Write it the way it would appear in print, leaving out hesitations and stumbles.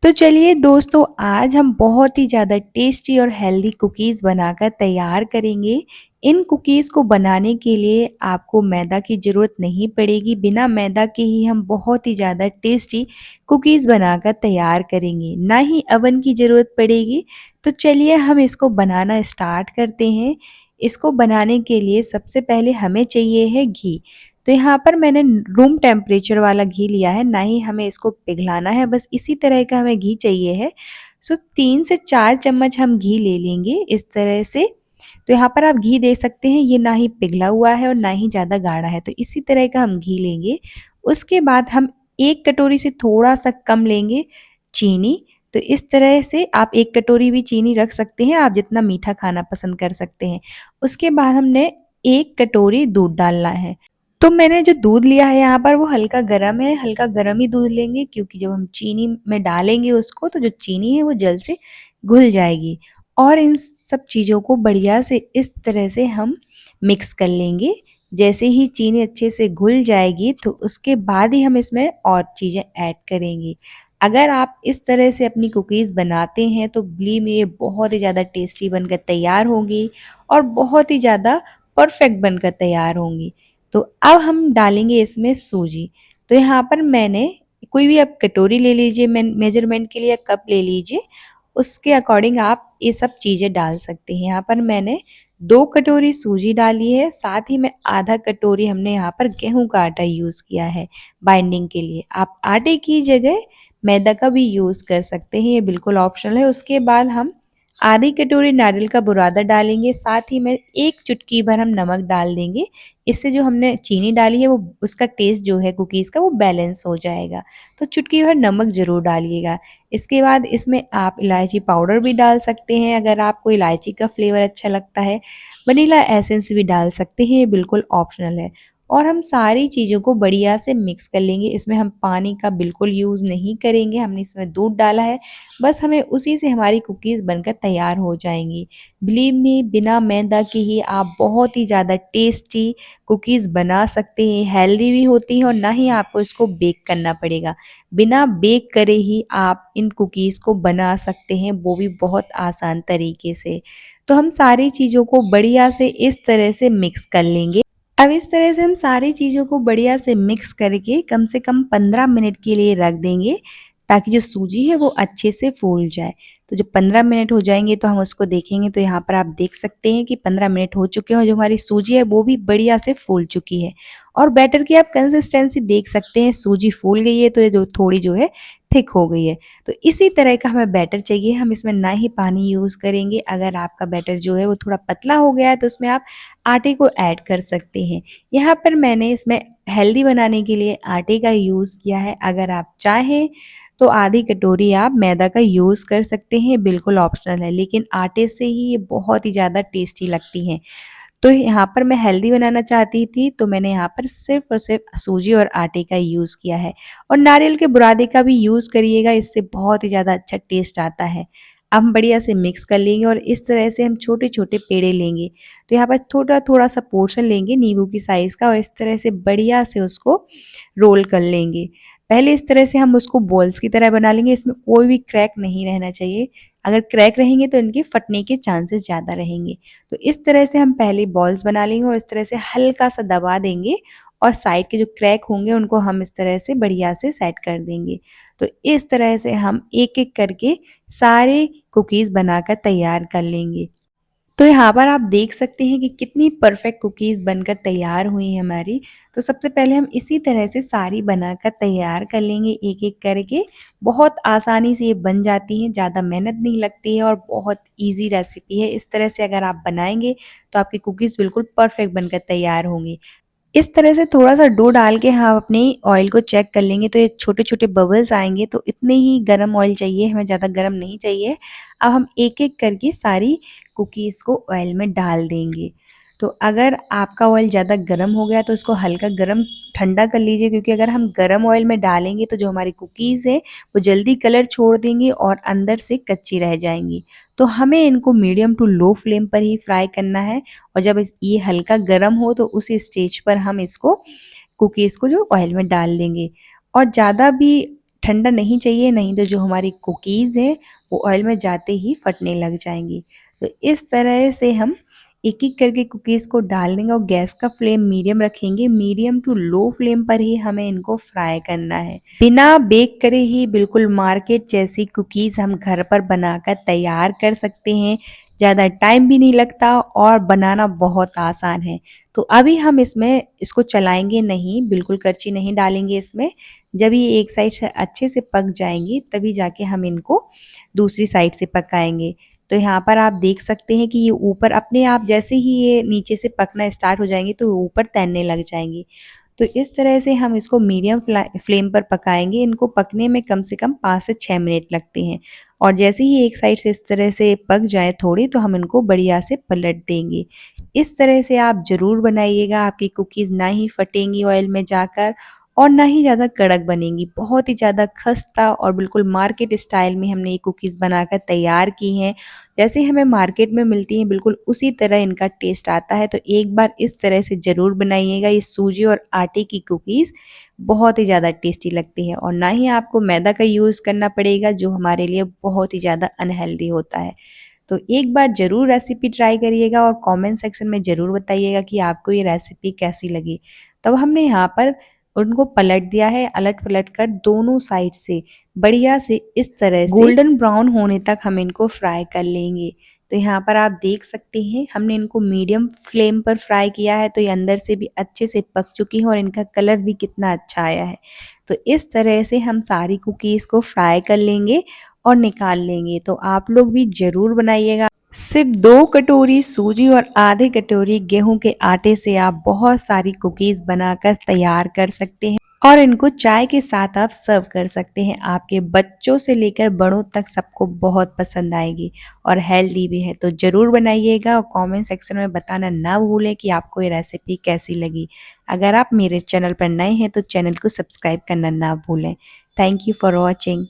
तो चलिए दोस्तों, आज हम बहुत ही ज़्यादा टेस्टी और हेल्दी कुकीज़ बनाकर तैयार करेंगे। इन कुकीज़ को बनाने के लिए आपको मैदा की ज़रूरत नहीं पड़ेगी। बिना मैदा के ही हम बहुत ही ज़्यादा टेस्टी कुकीज़ बनाकर तैयार करेंगे, ना ही अवन की ज़रूरत पड़ेगी। तो चलिए हम इसको बनाना स्टार्ट करते हैं। इसको बनाने के लिए सबसे पहले हमें चाहिए है घी। तो यहाँ पर मैंने रूम टेम्परेचर वाला घी लिया है, ना ही हमें इसको पिघलाना है, बस इसी तरह का हमें घी चाहिए है। सो 3 से 4 चम्मच हम घी ले लेंगे इस तरह से। तो यहाँ पर आप घी देख सकते हैं, ये ना ही पिघला हुआ है और ना ही ज़्यादा गाढ़ा है, तो इसी तरह का हम घी लेंगे। उसके बाद हम 1 कटोरी से थोड़ा-सा कम लेंगे चीनी। तो इस तरह से आप 1 कटोरी भी चीनी रख सकते हैं, आप जितना मीठा खाना पसंद कर सकते हैं। उसके बाद हमने 1 कटोरी दूध डालना है। तो मैंने जो दूध लिया है यहाँ पर वो हल्का गरम है, हल्का गरम ही दूध लेंगे क्योंकि जब हम चीनी में डालेंगे उसको तो जो चीनी है वो जल्द से घुल जाएगी। और इन सब चीज़ों को बढ़िया से इस तरह से हम मिक्स कर लेंगे। जैसे ही चीनी अच्छे से घुल जाएगी तो उसके बाद ही हम इसमें और चीज़ें ऐड करेंगे। अगर आप इस तरह से अपनी कुकीज़ बनाते हैं तो बिलीव मी ये बहुत ही ज़्यादा टेस्टी बनकर तैयार होंगी और बहुत ही ज़्यादा परफेक्ट बनकर तैयार होंगी। तो अब हम डालेंगे इसमें सूजी। तो यहाँ पर मैंने कोई भी आप कटोरी ले लीजिए, मेजरमेंट के लिए कप ले लीजिए, उसके अकॉर्डिंग आप ये सब चीज़ें डाल सकते हैं। यहाँ पर मैंने 2 कटोरी सूजी डाली है, साथ ही में आधा कटोरी हमने यहाँ पर गेहूं का आटा यूज़ किया है बाइंडिंग के लिए। आप आटे की जगह मैदा का भी यूज़ कर सकते हैं, ये बिल्कुल ऑप्शनल है। उसके बाद हम आधी कटोरी नारियल का बुरादा डालेंगे, साथ ही में 1 चुटकी भर हम नमक डाल देंगे। इससे जो हमने चीनी डाली है वो उसका टेस्ट जो है कुकीज़ का वो बैलेंस हो जाएगा। तो चुटकी भर नमक ज़रूर डालिएगा। इसके बाद इसमें आप इलायची पाउडर भी डाल सकते हैं अगर आपको इलायची का फ्लेवर अच्छा लगता है। वनीला एसेंस भी डाल सकते हैं, ये बिल्कुल ऑप्शनल है। और हम सारी चीज़ों को बढ़िया से मिक्स कर लेंगे। इसमें हम पानी का बिल्कुल यूज़ नहीं करेंगे, हमने इसमें दूध डाला है, बस हमें उसी से हमारी कुकीज़ बनकर तैयार हो जाएँगी। बिलीव मी बिना मैदा के ही आप बहुत ही ज़्यादा टेस्टी कुकीज़ बना सकते हैं, हेल्दी भी होती हैं और ना ही आपको इसको बेक करना पड़ेगा। बिना बेक करे ही आप इन कुकीज़ को बना सकते हैं, वो भी बहुत आसान तरीके से। तो हम सारी चीज़ों को बढ़िया से इस तरह से मिक्स कर लेंगे। अब इस तरह से हम सारी चीज़ों को बढ़िया से मिक्स करके कम से कम 15 मिनट के लिए रख देंगे, ताकि जो सूजी है वो अच्छे से फूल जाए। तो जब 15 मिनट हो जाएँगे तो हम उसको देखेंगे, तो यहाँ पर आप देख सकते हैं कि 15 मिनट हो चुके हैं और जो हमारी सूजी है वो भी बढ़िया से फूल चुकी है। और बैटर की आप कंसिस्टेंसी देख सकते हैं, सूजी फूल गई है तो ये जो थोड़ी जो है थिक हो गई है। तो इसी तरह का हमें बैटर चाहिए, हम इसमें ना ही पानी यूज़ करेंगे। अगर आपका बैटर जो है वो थोड़ा पतला हो गया है तो उसमें आप आटे को ऐड कर सकते हैं। यहाँ पर मैंने इसमें हेल्दी बनाने के लिए आटे का यूज़ किया है। अगर आप चाहें तो आधी कटोरी आप मैदा का यूज़ कर सकते हैं, बिल्कुल ऑप्शनल है, लेकिन आटे से ही ये बहुत ही ज़्यादा टेस्टी लगती हैं। तो यहाँ पर मैं हेल्दी बनाना चाहती थी, तो मैंने यहाँ पर सिर्फ़ और सिर्फ़ सूजी और आटे का यूज़ किया है। और नारियल के बुरादे का भी यूज़ करिएगा, इससे बहुत ही ज़्यादा अच्छा टेस्ट आता है। अब हम बढ़िया से मिक्स कर लेंगे और इस तरह से हम छोटे-छोटे पेड़े लेंगे। तो यहाँ पर थोड़ा-थोड़ा सा पोर्शन लेंगे नींबू की साइज़ का और इस तरह से बढ़िया से उसको रोल कर लेंगे। पहले इस तरह से हम उसको बॉल्स की तरह बना लेंगे, इसमें कोई भी क्रैक नहीं रहना चाहिए। अगर क्रैक रहेंगे तो इनके फटने के चांसेस ज़्यादा रहेंगे। तो इस तरह से हम पहले बॉल्स बना लेंगे और इस तरह से हल्का-सा दबा देंगे और साइड के जो क्रैक होंगे उनको हम इस तरह से बढ़िया से सेट कर देंगे। तो इस तरह से हम एक-एक करके सारे कुकीज़ बनाकर तैयार कर लेंगे। तो यहाँ पर आप देख सकते हैं कि कितनी परफेक्ट कुकीज़ बनकर तैयार हुई हैं हमारी। तो सबसे पहले हम इसी तरह से सारी बनाकर तैयार कर लेंगे एक-एक करके। बहुत आसानी से ये बन जाती हैं, ज़्यादा मेहनत नहीं लगती है और बहुत ईज़ी रेसिपी है। इस तरह से अगर आप बनाएँगे तो आपकी कुकीज़ बिल्कुल परफेक्ट बनकर तैयार होंगी। इस तरह से थोड़ा-सा डो डाल के हम अपनी ऑयल को चेक कर लेंगे, तो ये छोटे-छोटे बबल्स आएँगे, तो इतने ही गरम ऑयल चाहिए, हमें ज़्यादा गरम नहीं चाहिए। अब हम एक-एक करके सारी कुकीज़ को ऑयल में डाल देंगे। तो अगर आपका ऑयल ज़्यादा गरम हो गया तो उसको हल्का गरम ठंडा कर लीजिए, क्योंकि अगर हम गरम ऑयल में डालेंगे तो जो हमारी कुकीज़ हैं वो जल्दी कलर छोड़ देंगी और अंदर से कच्ची रह जाएँगी। तो हमें इनको मीडियम टू लो फ्लेम पर ही फ्राई करना है और जब ये हल्का गरम हो तो उसी स्टेज पर हम इसको कुकीज़ को जो ऑयल में डाल देंगे। और ज़्यादा भी ठंडा नहीं चाहिए, नहीं तो जो हमारी कुकीज़ हैं वो ऑयल में जाते ही फटने लग जाएँगी। तो इस तरह से हम एक-एक करके कुकीज़ को डाल देंगे और गैस का फ्लेम मीडियम रखेंगे। मीडियम टू लो फ्लेम पर ही हमें इनको फ्राई करना है। बिना बेक करे ही बिल्कुल मार्केट जैसी कुकीज़ हम घर पर बनाकर तैयार कर सकते हैं। ज़्यादा टाइम भी नहीं लगता और बनाना बहुत आसान है। तो अभी हम इसमें इसको चलाएँगे नहीं, बिल्कुल करछी नहीं डालेंगे इसमें। जब ये एक साइड से अच्छे से पक जाएँगी तभी जाके हम इनको दूसरी साइड से पकाएँगे। तो यहाँ पर आप देख सकते हैं कि ये ऊपर अपने आप जैसे ही ये नीचे से पकना स्टार्ट हो जाएँगी तो ऊपर तैरने लग जाएँगी। तो इस तरह से हम इसको मीडियम फ्लेम पर पकाएँगे। इनको पकने में कम से कम 5 से 6 मिनट लगते हैं और जैसे ही एक साइड से इस तरह से पक जाएँ थोड़ी तो हम इनको बढ़िया से पलट देंगे। इस तरह से आप ज़रूर बनाइएगा, आपकी कुकीज़ ना ही फटेंगी ऑयल में जाकर और ना ही ज़्यादा कड़क बनेंगी। बहुत ही ज़्यादा खस्ता और बिल्कुल मार्केट स्टाइल में हमने ये कुकीज़ बनाकर तैयार की हैं। जैसे हमें मार्केट में मिलती हैं बिल्कुल उसी तरह इनका टेस्ट आता है। तो एक बार इस तरह से ज़रूर बनाइएगा। ये सूजी और आटे की कुकीज़ बहुत ही ज़्यादा टेस्टी लगती है और ना ही आपको मैदा का यूज़ करना पड़ेगा जो हमारे लिए बहुत ही ज़्यादा अनहेल्दी होता है। तो एक बार ज़रूर रेसिपी ट्राई करिएगा और कमेंट सेक्शन में ज़रूर बताइएगा कि आपको ये रेसिपी कैसी लगी। तब हमने यहाँ पर उनको पलट दिया है, अलट-पलट कर दोनों साइड से बढ़िया से इस तरह से गोल्डन ब्राउन होने तक हम इनको फ्राई कर लेंगे। तो यहाँ पर आप देख सकते हैं हमने इनको मीडियम फ्लेम पर फ्राई किया है तो ये अंदर से भी अच्छे से पक चुकी हैं और इनका कलर भी कितना अच्छा आया है। तो इस तरह से हम सारी कुकीज़ को फ्राई कर लेंगे और निकाल लेंगे। तो आप लोग भी ज़रूर बनाइएगा। सिर्फ 2 कटोरी सूजी और आधे कटोरी गेहूं के आटे से आप बहुत सारी कुकीज़ बनाकर तैयार कर सकते हैं और इनको चाय के साथ आप सर्व कर सकते हैं। आपके बच्चों से लेकर बड़ों तक सबको बहुत पसंद आएगी और हेल्दी भी है। तो ज़रूर बनाइएगा और कमेंट सेक्शन में बताना ना भूलें कि आपको ये रेसिपी कैसी लगी। अगर आप मेरे चैनल पर नए हैं तो चैनल को सब्सक्राइब करना ना भूलें। Thank you for watching.